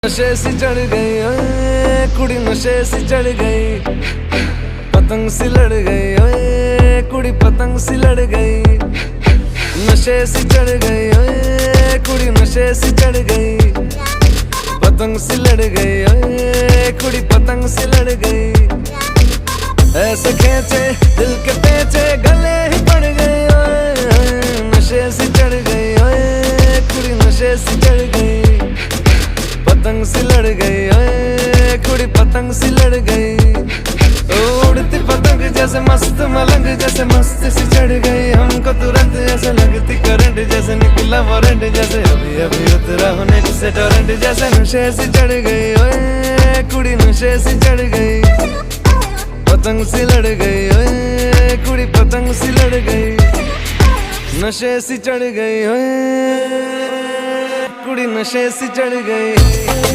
नशे सी चढ़ गई ओए कुड़ी नशे सी चढ़ गई, पतंग सी लड़ गई ओए कुड़ी पतंग सी लड़ गई। नशे सी चढ़ गई ओए कुड़ी नशे सी चढ़ गई, पतंग सी लड़ गई ओए कुड़ी पतंग सी लड़ गई। ऐसे खेचे दिल के पेचे गले ही पड़ गए ओए, नशे सी चढ़ गई ओए कुड़ी नशे सी चढ़ गई, पतंग सी लड़ गई ओए कुड़ी पतंग सी लड़ गई। उड़ती पतंग जैसे मस्त मलंग जैसे मस्त सी चढ़ गई, हमको तुरंत ऐसे लगती करंट जैसे निकला वारंट जैसे अभी अभी उतरा होने से टोरेंट जैसे। नशे सी चढ़ गई ओए कुड़ी नशे सी चढ़ गई, पतंग सी लड़ गई ओए कुड़ी पतंग सी लड़ गई। नशे सी चढ़ गई ओए कुड़ी नशे सी चढ़ गई।